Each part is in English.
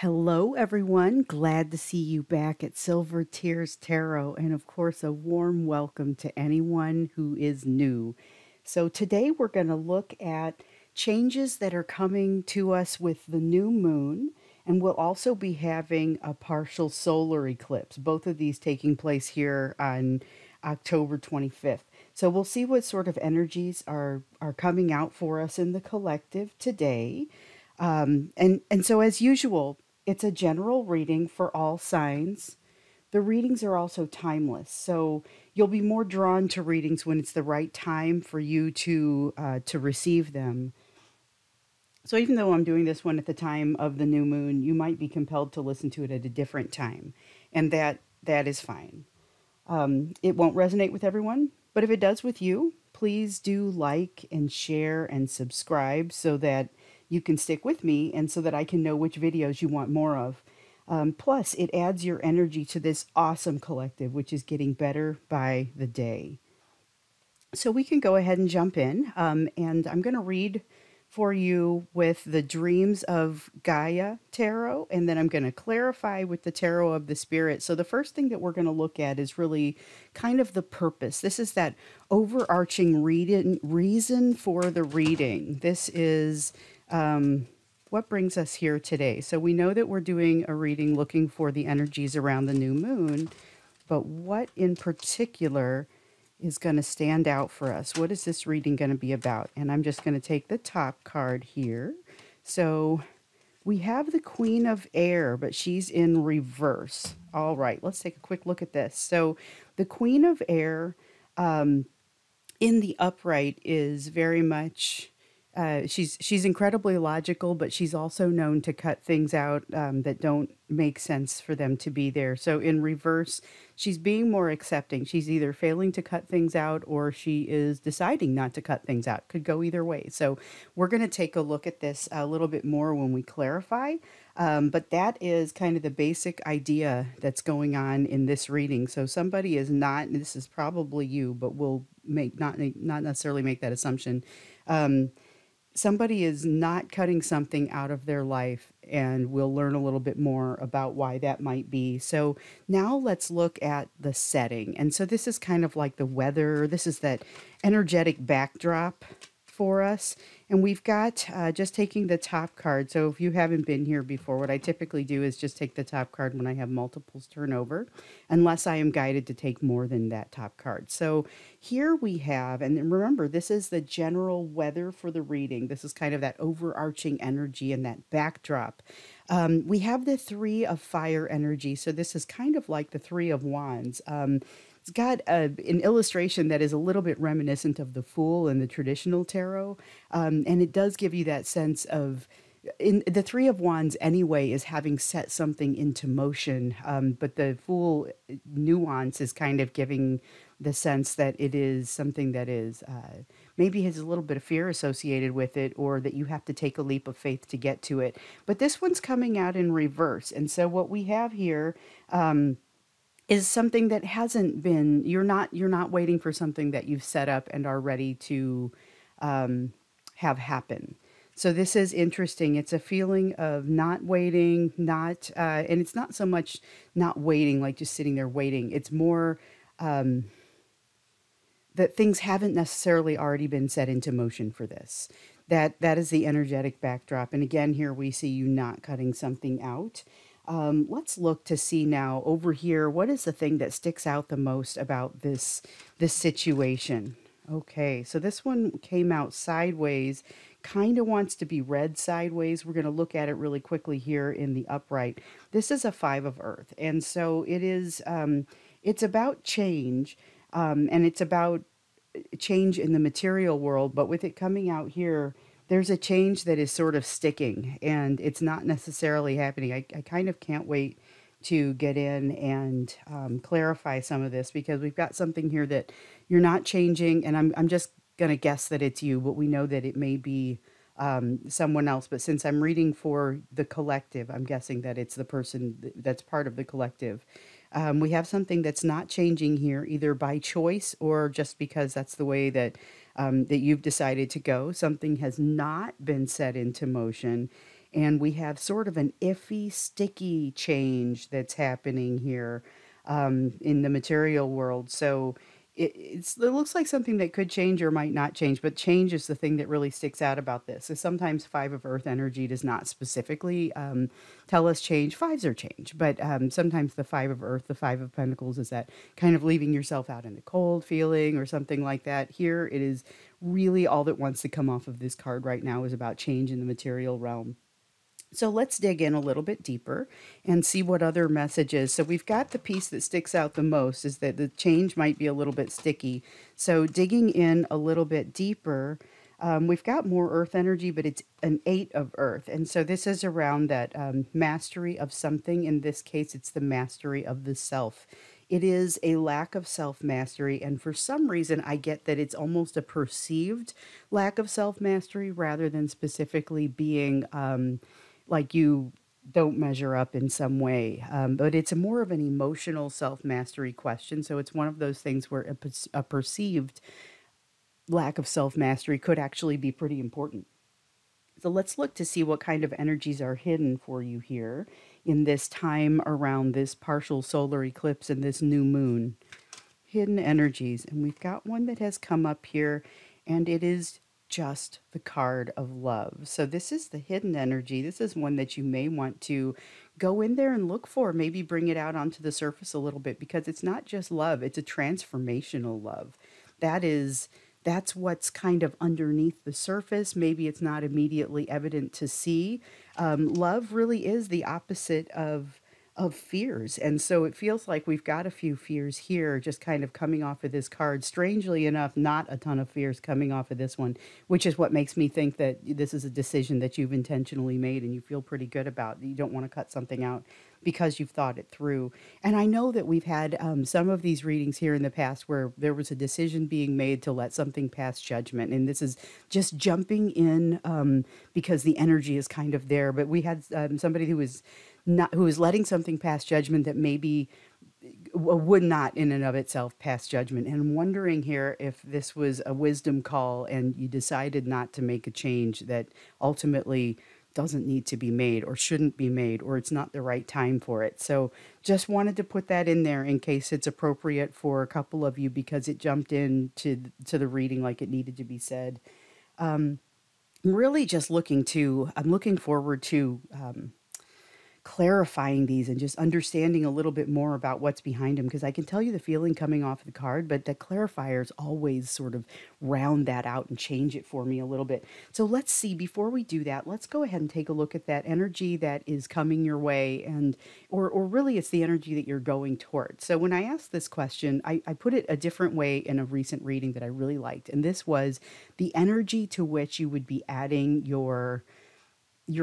Hello, everyone. Glad to see you back at Silver Tears Tarot. And of course, a warm welcome to anyone who is new. So, today we're going to look at changes that are coming to us with the new moon. And we'll also be having a partial solar eclipse, both of these taking place here on October 25th. So, we'll see what sort of energies are coming out for us in the collective today. And so, as usual, it's a general reading for all signs. The readings are also timeless, so you'll be more drawn to readings when it's the right time for you to receive them. So even though I'm doing this one at the time of the new moon, you might be compelled to listen to it at a different time, and that is fine. It won't resonate with everyone, but if it does with you, please do like and share and subscribe so that you can stick with me and so that I can know which videos you want more of. Plus, it adds your energy to this awesome collective, which is getting better by the day. So we can go ahead and jump in, and I'm going to read for you with the Dreams of Gaia tarot, and then I'm going to clarify with the Tarot of the Spirit. So the first thing that we're going to look at is really kind of the purpose. This is that overarching reason for the reading. This is what brings us here today. So we know that we're doing a reading looking for the energies around the new moon, but what in particular is going to stand out for us? What is this reading going to be about? And I'm just going to take the top card here. So we have the Queen of Air, but she's in reverse. All right, let's take a quick look at this. So the Queen of Air in the upright is very much she's incredibly logical, but she's also known to cut things out that don't make sense for them to be there. So in reverse, she's being more accepting. She's either failing to cut things out or she is deciding not to cut things out. Could go either way. So we're going to take a look at this a little bit more when we clarify. But that is kind of the basic idea that's going on in this reading. So somebody is not, and this is probably you, but we'll not necessarily make that assumption. Somebody is not cutting something out of their life, and we'll learn a little bit more about why that might be. So now let's look at the setting. And so this is kind of like the weather. This is that energetic backdrop for us. And we've got just taking the top card. So if you haven't been here before, what I typically do is just take the top card when I have multiples turn over, unless I am guided to take more than that top card. So here we have, and remember, this is the general weather for the reading. This is kind of that overarching energy and that backdrop. We have the Three of Fire energy. So this is kind of like the Three of Wands. It's got an illustration that is a little bit reminiscent of the Fool in the traditional tarot. And it does give you that sense of, in the Three of Wands anyway, is having set something into motion. But the Fool nuance is kind of giving the sense that it is something that is maybe has a little bit of fear associated with it, or that you have to take a leap of faith to get to it. But this one's coming out in reverse. And so what we have here is something that hasn't been, you're not waiting for something that you've set up and are ready to have happen. So this is interesting. It's a feeling of not waiting, and it's not so much not waiting, like just sitting there waiting. It's more that things haven't necessarily already been set into motion for this. That is the energetic backdrop. And again, here we see you not cutting something out. Let's look to see now over here, what is the thing that sticks out the most about this situation? Okay, so this one came out sideways, kind of wants to be read sideways. We're going to look at it really quickly here in the upright. This is a Five of Earth, and so it is, it's about change, and it's about change in the material world, but with it coming out here, there's a change that is sort of sticking, and it's not necessarily happening. I kind of can't wait to get in and clarify some of this, because we've got something here that you're not changing, and I'm just going to guess that it's you, but we know that it may be someone else. But since I'm reading for the collective, I'm guessing that it's the person that's part of the collective. We have something that's not changing here, either by choice or just because that's the way that that you've decided to go. Something has not been set into motion. and we have sort of an iffy, sticky change that's happening here in the material world. So it looks like something that could change or might not change, but change is the thing that really sticks out about this. So sometimes Five of Earth energy does not specifically tell us change. Fives are change, but sometimes the Five of Earth, the Five of Pentacles, is that kind of leaving yourself out in the cold feeling or something like that. Here it is really all that wants to come off of this card right now is about change in the material realm. So let's dig in a little bit deeper and see what other messages. So we've got the piece that sticks out the most is that the change might be a little bit sticky. So digging in a little bit deeper, we've got more earth energy, but it's an 8 of earth. And so this is around that mastery of something. In this case, it's the mastery of the self. It is a lack of self mastery. And for some reason, I get that it's almost a perceived lack of self mastery rather than specifically being like you don't measure up in some way. But it's a more of an emotional self mastery question. So it's one of those things where a perceived lack of self mastery could actually be pretty important. So let's look to see what kind of energies are hidden for you here in this time around this partial solar eclipse and this new moon. Hidden energies. And we've got one that has come up here, and it is just the card of love. So this is the hidden energy. This is one that you may want to go in there and look for, maybe bring it out onto the surface a little bit, because it's not just love, it's a transformational love. That is that's what's kind of underneath the surface. Maybe it's not immediately evident to see. Love really is the opposite of fears. And so it feels like we've got a few fears here just kind of coming off of this card. Strangely enough, not a ton of fears coming off of this one, which is what makes me think that this is a decision that you've intentionally made and you feel pretty good about. You don't want to cut something out because you've thought it through. And I know that we've had some of these readings here in the past where there was a decision being made to let something pass judgment. And this is just jumping in because the energy is kind of there. But we had somebody who was letting something pass judgment that maybe would not in and of itself pass judgment. And I'm wondering here if this was a wisdom call and you decided not to make a change that ultimately doesn't need to be made or shouldn't be made, or it's not the right time for it. So just wanted to put that in there in case it's appropriate for a couple of you because it jumped to the reading like it needed to be said. Really just I'm looking forward to clarifying these and just understanding a little bit more about what's behind them, because I can tell you the feeling coming off the card, but the clarifiers always sort of round that out and change it for me a little bit. So let's see, before we do that, let's go ahead and take a look at that energy that is coming your way, and or really it's the energy that you're going towards. So when I asked this question, I put it a different way in a recent reading that I really liked, and this was the energy to which you would be adding your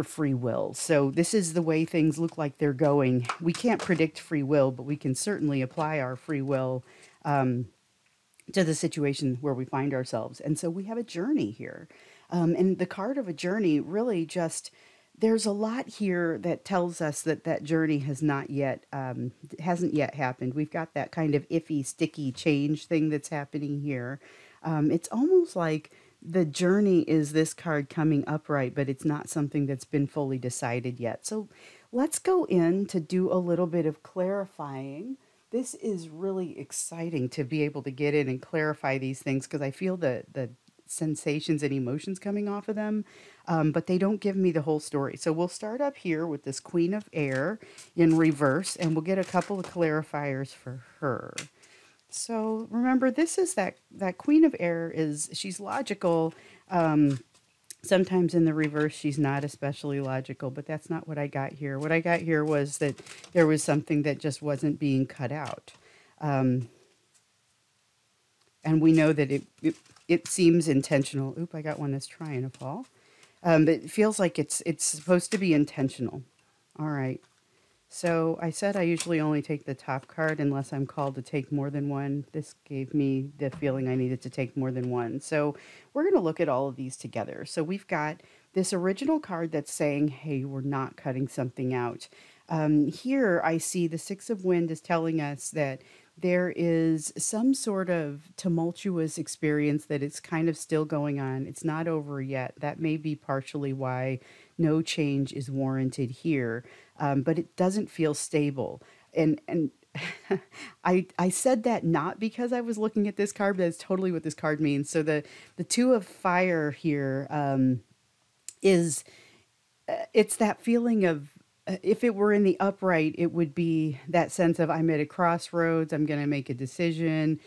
free will. So this is the way things look like they're going. We can't predict free will, but we can certainly apply our free will to the situation where we find ourselves. And so we have a journey here. And the card of a journey really just, there's a lot here that tells us that that journey hasn't yet happened. We've got that kind of iffy, sticky change thing that's happening here. It's almost like the journey is this card coming upright, but it's not something that's been fully decided yet. So let's go in to do a little bit of clarifying. This is really exciting to be able to get in and clarify these things because I feel the sensations and emotions coming off of them, but they don't give me the whole story. So we'll start up here with this Queen of Air in reverse, and we'll get a couple of clarifiers for her. So remember, this is that Queen of Air she's logical. Sometimes in the reverse, she's not especially logical, but that's not what I got here. What I got here was that there was something that just wasn't being cut out. And we know that it seems intentional. Oop, I got one that's trying to fall. But it feels like it's supposed to be intentional. All right. So I said I usually only take the top card unless I'm called to take more than one. This gave me the feeling I needed to take more than one. So we're going to look at all of these together. So we've got this original card that's saying, hey, we're not cutting something out. Here I see the Six of Wind is telling us that there is some sort of tumultuous experience that it's kind of still going on. It's not over yet. That may be partially why no change is warranted here, but it doesn't feel stable. And I said that not because I was looking at this card, but that's totally what this card means. So the two of fire here is it's that feeling of if it were in the upright, it would be that sense of I'm at a crossroads, I'm going to make a decision.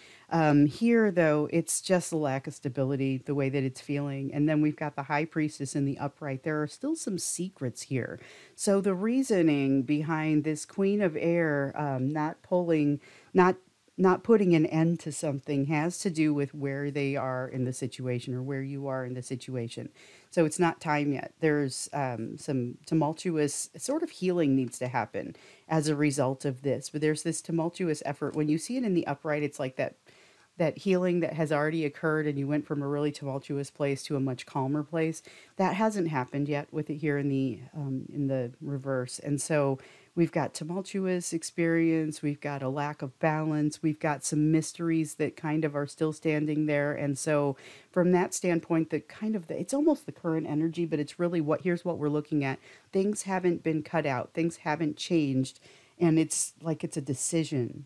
Here, though, it's just a lack of stability, the way that it's feeling. And then we've got the high priestess in the upright. There are still some secrets here. So the reasoning behind this queen of air not pulling, not putting an end to something has to do with where they are in the situation or where you are in the situation. So it's not time yet. There's some tumultuous sort of healing needs to happen as a result of this. But there's this tumultuous effort. When you see it in the upright, it's like that healing that has already occurred and you went from a really tumultuous place to a much calmer place. That hasn't happened yet with it here in the reverse. And so we've got tumultuous experience, we've got a lack of balance, we've got some mysteries that kind of are still standing there. And so from that standpoint, the kind of it's almost the current energy, but it's really here's what we're looking at. Things haven't been cut out, things haven't changed, and it's like it's a decision.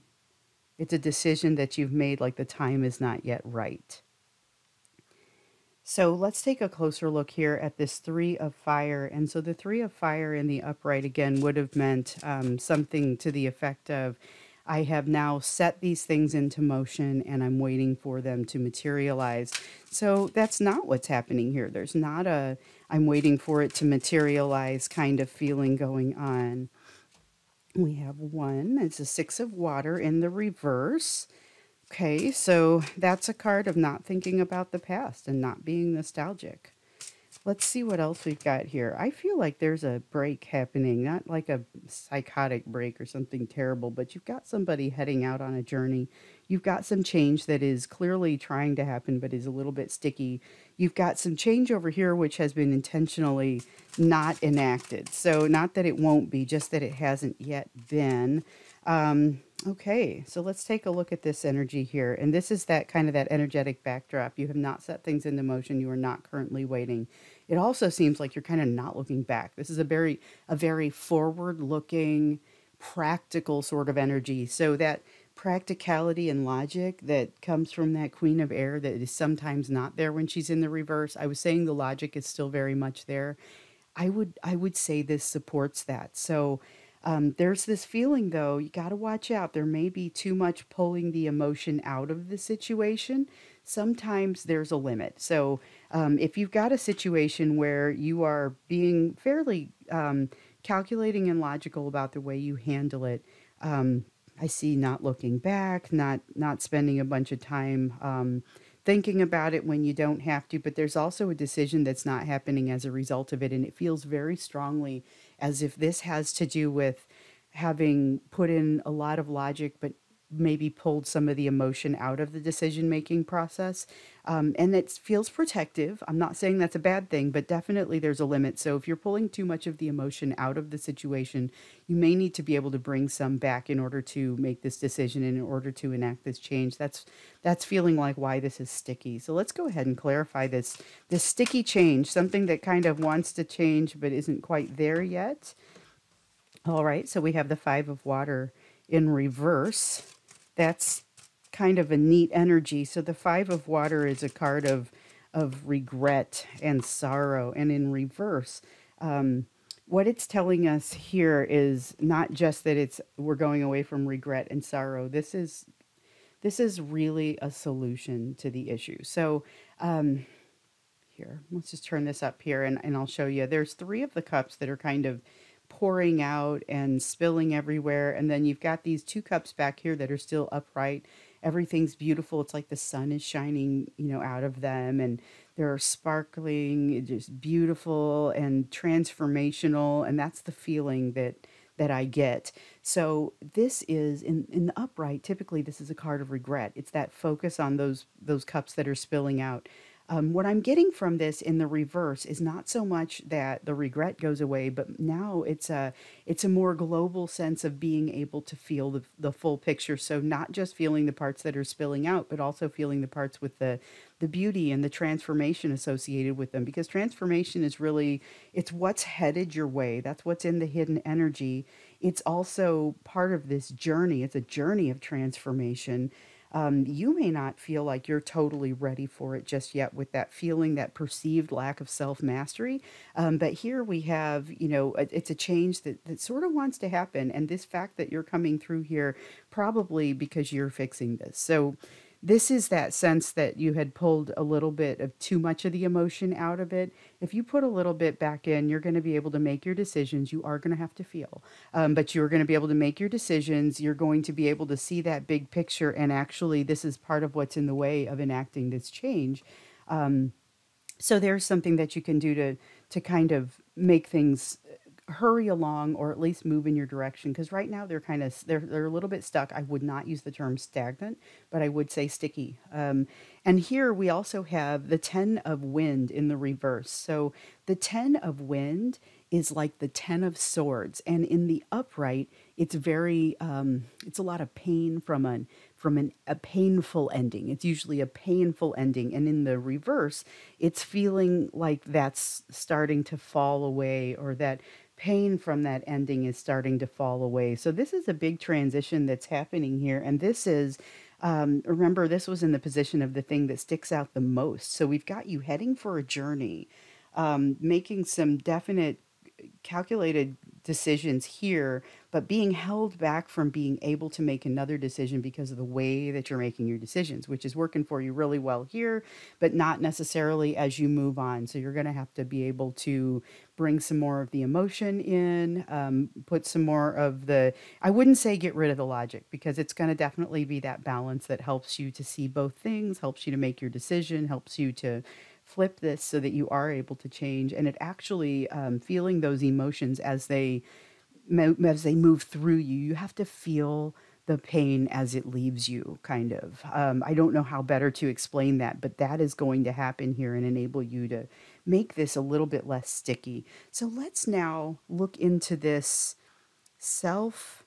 It's a decision that you've made, like the time is not yet right. So let's take a closer look here at this three of fire. And so the three of fire in the upright again would have meant something to the effect of, I have now set these things into motion and I'm waiting for them to materialize. So that's not what's happening here. There's not a, I'm waiting for it to materialize kind of feeling going on. We have one, it's a six of water in the reverse. Okay, so that's a card of not thinking about the past and not being nostalgic. Let's see what else we've got here. I feel like there's a break happening, not like a psychotic break or something terrible, but you've got somebody heading out on a journey. You've got some change that is clearly trying to happen, but is a little bit sticky. You've got some change over here, which has been intentionally not enacted. So not that it won't be, just that it hasn't yet been. Okay, so let's take a look at this energy here. And this is that kind of that energetic backdrop. You have not set things into motion. You are not currently waiting. It also seems like you're kind of not looking back. This is a very forward looking, practical sort of energy. So that practicality and logic that comes from that queen of air that is sometimes not there when she's in the reverse. I was saying the logic is still very much there. I would say this supports that. So there's this feeling, though, you got to watch out. There may be too much pulling the emotion out of the situation. Sometimes there's a limit. So if you've got a situation where you are being fairly calculating and logical about the way you handle it, I see not looking back, not spending a bunch of time thinking about it when you don't have to, but there's also a decision that's not happening as a result of it. And it feels very strongly as if this has to do with having put in a lot of logic, but maybe pulled some of the emotion out of the decision making process. And it feels protective. I'm not saying that's a bad thing, but definitely there's a limit. So if you're pulling too much of the emotion out of the situation, you may need to be able to bring some back in order to make this decision and in order to enact this change. That's feeling like why this is sticky. So let's go ahead and clarify this sticky change, something that kind of wants to change but isn't quite there yet. All right, so we have the five of water in reverse. That's kind of a neat energy. So the five of water is a card of regret and sorrow, and in reverse, what it's telling us here is not just that we're going away from regret and sorrow. This is really a solution to the issue. So here, let's just turn this up here and I'll show you. There's three of the cups that are kind of pouring out and spilling everywhere. And then you've got these two cups back here that are still upright. Everything's beautiful. It's like the sun is shining, out of them, and they're sparkling, just beautiful and transformational. And that's the feeling that I get. So this is in the upright. Typically, this is a card of regret. It's that focus on those cups that are spilling out. What I'm getting from this in the reverse is not so much that the regret goes away, but now it's a more global sense of being able to feel the full picture. So not just feeling the parts that are spilling out, but also feeling the parts with the beauty and the transformation associated with them. Because transformation is really, it's what's headed your way. That's what's in the hidden energy. It's also part of this journey. It's a journey of transformation. You may not feel like you're totally ready for it just yet with that feeling, that perceived lack of self mastery. But here we have, it's a change that sort of wants to happen. And this fact that you're coming through here, probably because you're fixing this. So, this is that sense that you had pulled a little bit of too much of the emotion out of it. If you put a little bit back in, you're going to be able to make your decisions. You are going to have to feel, but you're going to be able to make your decisions. You're going to be able to see that big picture. And actually, this is part of what's in the way of enacting this change. So there's something that you can do to kind of make things hurry along, or at least move in your direction, because right now they're a little bit stuck. I would not use the term stagnant, but I would say sticky. And here we also have the 10 of wind in the reverse. So the 10 of wind is like the 10 of swords, and in the upright it's very it's a lot of pain a painful ending. It's usually a painful ending, and in the reverse it's feeling like that's starting to fall away, or that pain from that ending is starting to fall away. So this is a big transition that's happening here. And this is, remember, this was in the position of the thing that sticks out the most. So we've got you heading for a journey, making some definite calculated decisions here, but being held back from being able to make another decision because of the way that you're making your decisions, which is working for you really well here, but not necessarily as you move on. So you're going to have to be able to bring some more of the emotion in, put some more of I wouldn't say get rid of the logic, because it's going to definitely be that balance that helps you to see both things, helps you to make your decision, helps you to flip this so that you are able to change. And it actually, feeling those emotions as they move through you, you have to feel the pain as it leaves you, kind of. I don't know how better to explain that, but that is going to happen here and enable you to make this a little bit less sticky. So let's now look into this self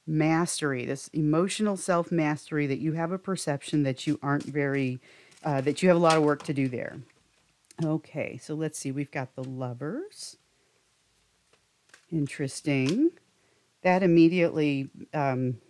mastery, this emotional self mastery, that you have a perception that you aren't very, that you have a lot of work to do there. Okay, so let's see. We've got the lovers. Interesting. That immediately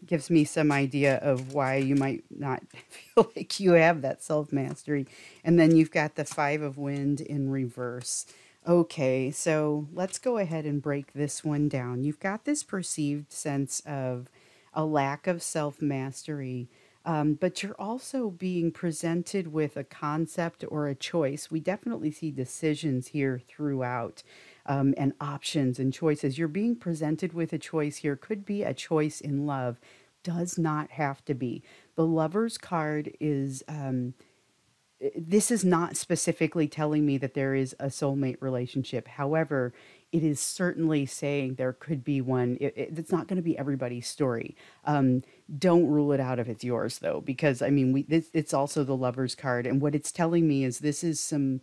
gives me some idea of why you might not feel like you have that self mastery. And then you've got the Five of Wind in reverse. Okay, so let's go ahead and break this one down. You've got this perceived sense of a lack of self mastery, but you're also being presented with a concept or a choice. We definitely see decisions here throughout, and options and choices. You're being presented with a choice here. Could be a choice in love, does not have to be. The Lover's card is, this is not specifically telling me that there is a soulmate relationship. However, it is certainly saying there could be one. It's not going to be everybody's story. Don't rule it out if it's yours, though, because I mean, it's also the Lover's card, and what it's telling me is this is some.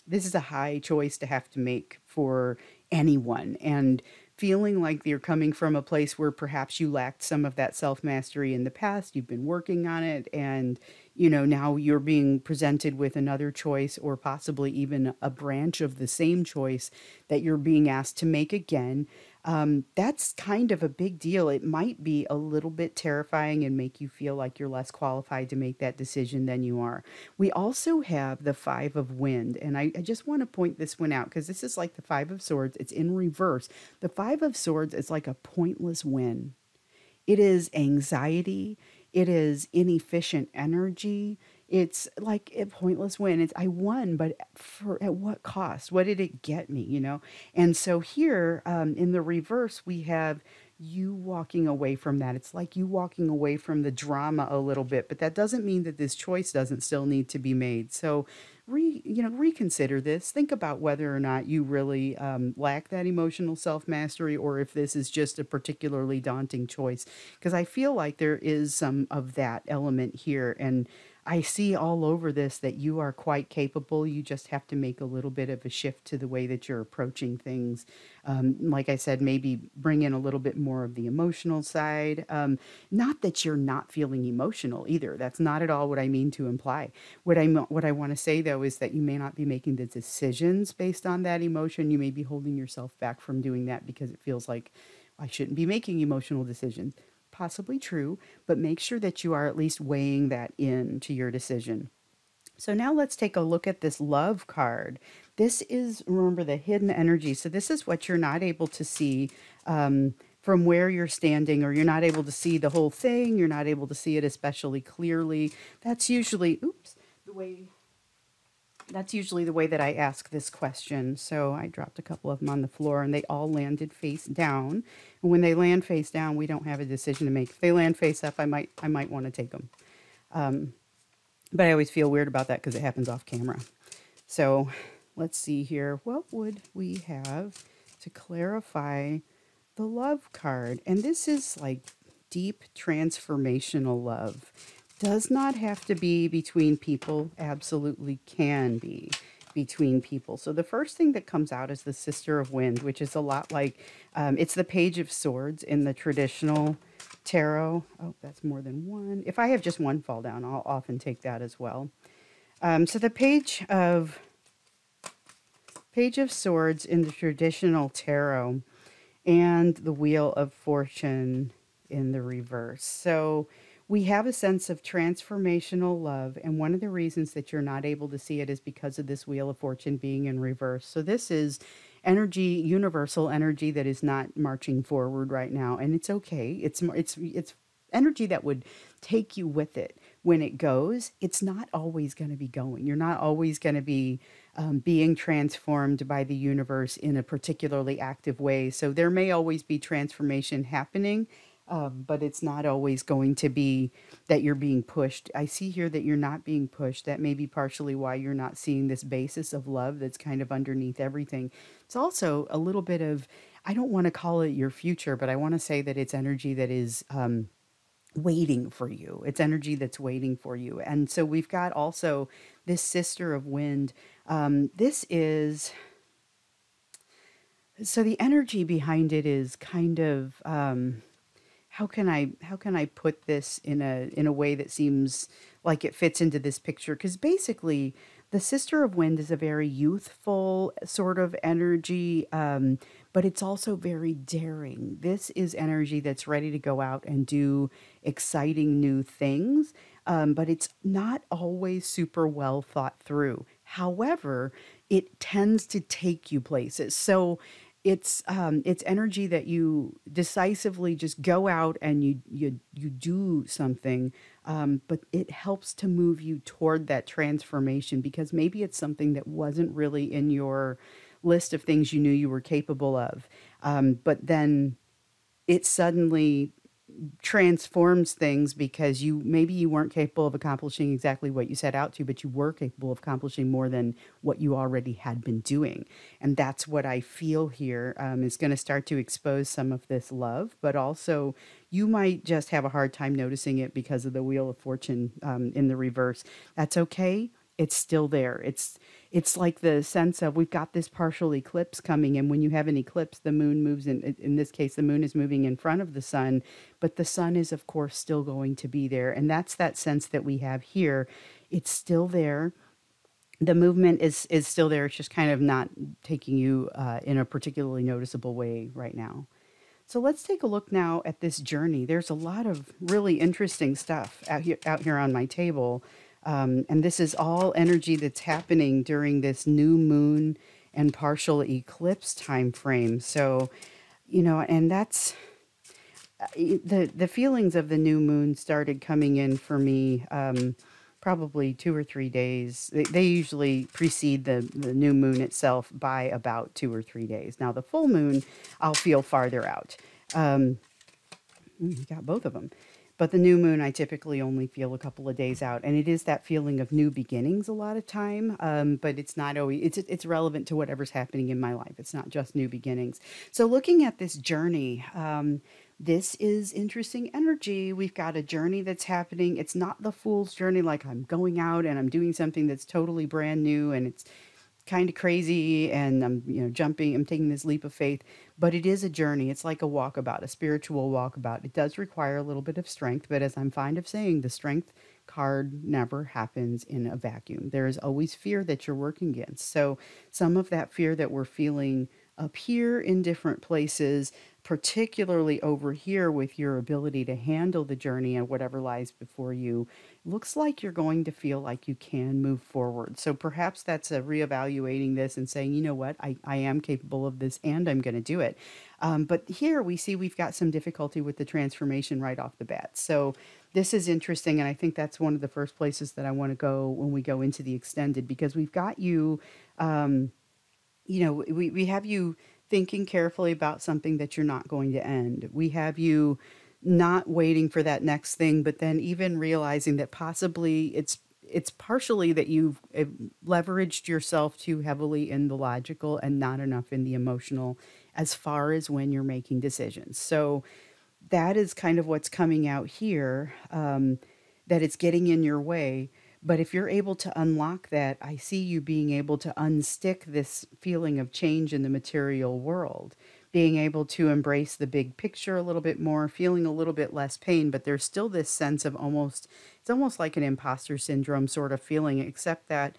This is a high choice to have to make for anyone. And feeling like you're coming from a place where perhaps you lacked some of that self mastery in the past, you've been working on it, and now you're being presented with another choice, or possibly even a branch of the same choice that you're being asked to make again. That's kind of a big deal. It might be a little bit terrifying and make you feel like you're less qualified to make that decision than you are. We also have the Five of Wind, and I just want to point this one out because this is like the Five of Swords. It's in reverse. The Five of Swords is like a pointless win. It is anxiety. It is inefficient energy. It's like a pointless win. It's I won, but at what cost? What did it get me? And so here, in the reverse, we have you walking away from that. It's like you walking away from the drama a little bit, but that doesn't mean that this choice doesn't still need to be made. So reconsider this. Think about whether or not you really lack that emotional self mastery, or if this is just a particularly daunting choice. Because I feel like there is some of that element here, and I see all over this that you are quite capable. You just have to make a little bit of a shift to the way that you're approaching things. Like I said, maybe bring in a little bit more of the emotional side. Not that you're not feeling emotional either. That's not at all what I mean to imply. What I want to say though is that you may not be making the decisions based on that emotion. You may be holding yourself back from doing that because it feels like I shouldn't be making emotional decisions. Possibly true, but make sure that you are at least weighing that into your decision. So now let's take a look at this love card. This is, remember, the hidden energy. So this is what you're not able to see from where you're standing, or you're not able to see the whole thing. You're not able to see it especially clearly. That's usually, oops, the way that's usually the way that I ask this question. So I dropped a couple of them on the floor and they all landed face down. And when they land face down, we don't have a decision to make. If they land face up, I might want to take them. But I always feel weird about that because it happens off camera. So let's see here. What would we have to clarify the love card? And this is like deep transformational love. Does not have to be between people, absolutely can be between people. So the first thing that comes out is the Sister of Wind, which is a lot like, it's the Page of Swords in the traditional tarot. Oh, that's more than one. If I have just one fall down, I'll often take that as well. So the Page of Swords in the traditional tarot and the Wheel of Fortune in the reverse. So we have a sense of transformational love, and one of the reasons that you're not able to see it is because of this Wheel of Fortune being in reverse. So this is energy, universal energy that is not marching forward right now, and it's okay. It's energy that would take you with it when it goes. It's not always going to be going. You're not always going to be being transformed by the universe in a particularly active way. So there may always be transformation happening, but it's not always going to be that you're being pushed. I see here that you're not being pushed. That may be partially why you're not seeing this basis of love that's kind of underneath everything. It's also a little bit of, I don't want to call it your future, but I want to say that it's energy that is waiting for you. It's energy that's waiting for you. And so we've got also this Sister of Wind. This is, so the energy behind it is kind of, how can I put this in a way that seems like it fits into this picture? Because basically, the Sister of Wind is a very youthful sort of energy, but it's also very daring. This is energy that's ready to go out and do exciting new things, but it's not always super well thought through. However, it tends to take you places. So it's energy that you decisively just go out and you do something, but it helps to move you toward that transformation because maybe it's something that wasn't really in your list of things you knew you were capable of, but then it suddenly transforms things because you weren't capable of accomplishing exactly what you set out to, but you were capable of accomplishing more than what you already had been doing. And that's what I feel here, is going to start to expose some of this love, but also you might just have a hard time noticing it because of the Wheel of Fortune in the reverse. That's okay. It's still there. It's like the sense of we've got this partial eclipse coming, and when you have an eclipse, the moon moves in this case, the moon is moving in front of the sun, but the sun is, of course, still going to be there. And that's that sense that we have here. It's still there. The movement is still there. It's just kind of not taking you in a particularly noticeable way right now. So let's take a look now at this journey. There's a lot of really interesting stuff out here on my table. And this is all energy that's happening during this new moon and partial eclipse time frame. So, and that's the feelings of the new moon started coming in for me probably 2 or 3 days. They usually precede the new moon itself by about 2 or 3 days. Now, the full moon, I'll feel farther out. You got both of them. But the new moon, I typically only feel a couple of days out, and it is that feeling of new beginnings a lot of time. But it's not always it's relevant to whatever's happening in my life. It's not just new beginnings. So looking at this journey, this is interesting energy. We've got a journey that's happening. It's not the fool's journey, like I'm going out and I'm doing something that's totally brand new and it's kind of crazy and I'm, jumping, I'm taking this leap of faith, but it is a journey. It's like a walkabout, a spiritual walkabout. It does require a little bit of strength, but as I'm fond of saying, the strength card never happens in a vacuum. There is always fear that you're working against. So some of that fear that we're feeling up here in different places, particularly over here with your ability to handle the journey and whatever lies before you, looks like you're going to feel like you can move forward. So perhaps that's a reevaluating this and saying, you know what, I am capable of this and I'm going to do it. But here we see we've got some difficulty with the transformation right off the bat. So this is interesting. And I think that's one of the first places that I want to go when we go into the extended, because we've got you. We have you thinking carefully about something that you're not going to end. We have you not waiting for that next thing, but then even realizing that possibly it's partially that you've leveraged yourself too heavily in the logical and not enough in the emotional as far as when you're making decisions. So that is kind of what's coming out here, that it's getting in your way. But if you're able to unlock that, I see you being able to unstick this feeling of change in the material world, being able to embrace the big picture a little bit more, feeling a little bit less pain, but there's still this sense of it's almost like an imposter syndrome sort of feeling, except that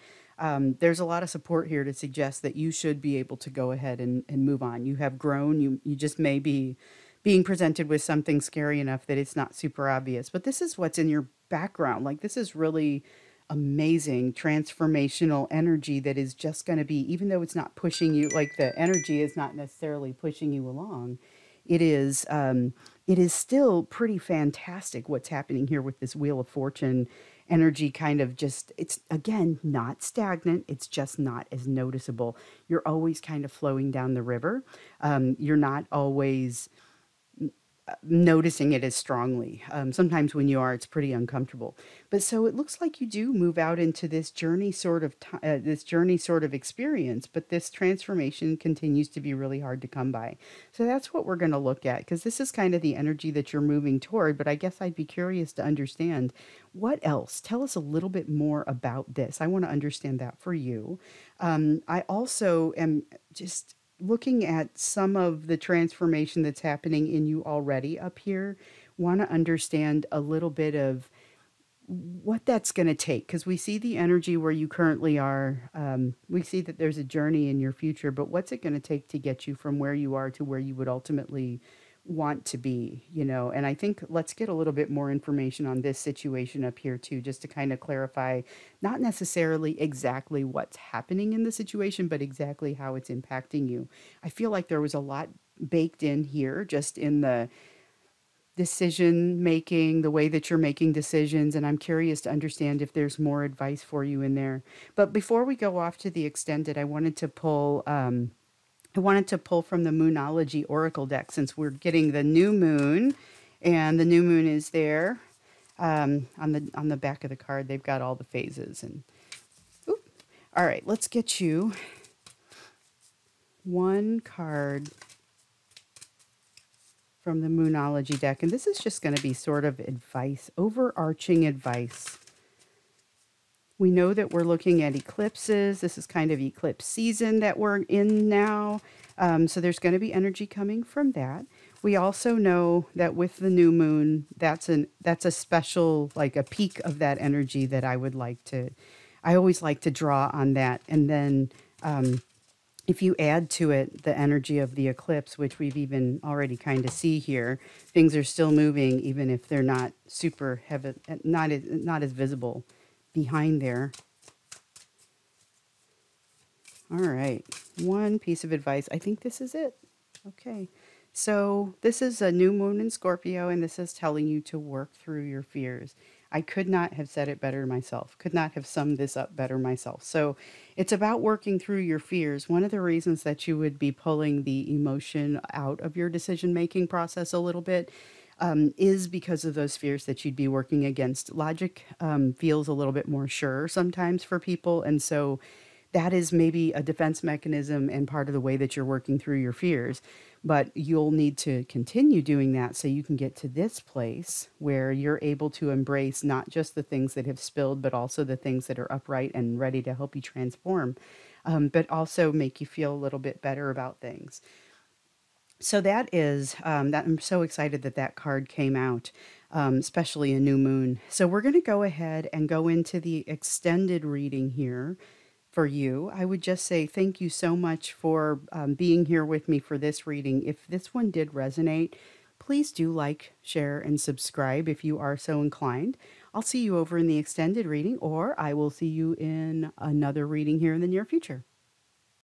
there's a lot of support here to suggest that you should be able to go ahead and move on. You have grown, you just may be being presented with something scary enough that it's not super obvious. But this is what's in your background. Like, this is really amazing transformational energy that is just going to be, even though it's not pushing you, like the energy is not necessarily pushing you along, it is still pretty fantastic what's happening here with this Wheel of Fortune energy. Kind of just, it's again not stagnant, it's just not as noticeable. You're always kind of flowing down the river. You're not always noticing it as strongly. Sometimes when you are, it's pretty uncomfortable. But so it looks like you do move out into this journey sort of this journey sort of experience, but this transformation continues to be really hard to come by. So that's what we're going to look at, because this is kind of the energy that you're moving toward. But I guess I'd be curious to understand what else. Tell us a little bit more about this. I want to understand that for you. I also am just looking at some of the transformation that's happening in you already up here. Want to understand a little bit of what that's going to take, because we see the energy where you currently are. We see that there's a journey in your future, but what's it going to take to get you from where you are to where you would ultimately want to be. And I think let's get a little bit more information on this situation up here too, just to kind of clarify not necessarily exactly what's happening in the situation, but exactly how it's impacting you. I feel like there was a lot baked in here, just in the decision making, the way that you're making decisions. And I'm curious to understand if there's more advice for you in there. But before we go off to the extended, I wanted to pull from the Moonology Oracle deck, since we're getting the new moon, and the new moon is there on the back of the card. They've got all the phases. And oop. All right, let's get you one card from the Moonology deck. And this is just going to be sort of advice, overarching advice. We know that we're looking at eclipses. This is kind of eclipse season that we're in now. So there's going to be energy coming from that. We also know that with the new moon, that's a special, like a peak of that energy that I always like to draw on that. And then if you add to it the energy of the eclipse, which we've even already kind of see here, things are still moving, even if they're not super heavy, not as visible behind there. All right, one piece of advice. I think this is it. Okay, so this is a new moon in Scorpio, and this is telling you to work through your fears. I could not have said it better myself, could not have summed this up better myself. So it's about working through your fears. One of the reasons that you would be pulling the emotion out of your decision-making process a little bit is because of those fears that you'd be working against. Logic feels a little bit more sure sometimes for people, and so that is maybe a defense mechanism and part of the way that you're working through your fears. But you'll need to continue doing that so you can get to this place where you're able to embrace not just the things that have spilled, but also the things that are upright and ready to help you transform, but also make you feel a little bit better about things. So that is that. I'm so excited that that card came out, especially a new moon. So we're going to go ahead and go into the extended reading here for you. I would just say thank you so much for being here with me for this reading. If this one did resonate, please do like, share, and subscribe if you are so inclined. I'll see you over in the extended reading, or I will see you in another reading here in the near future.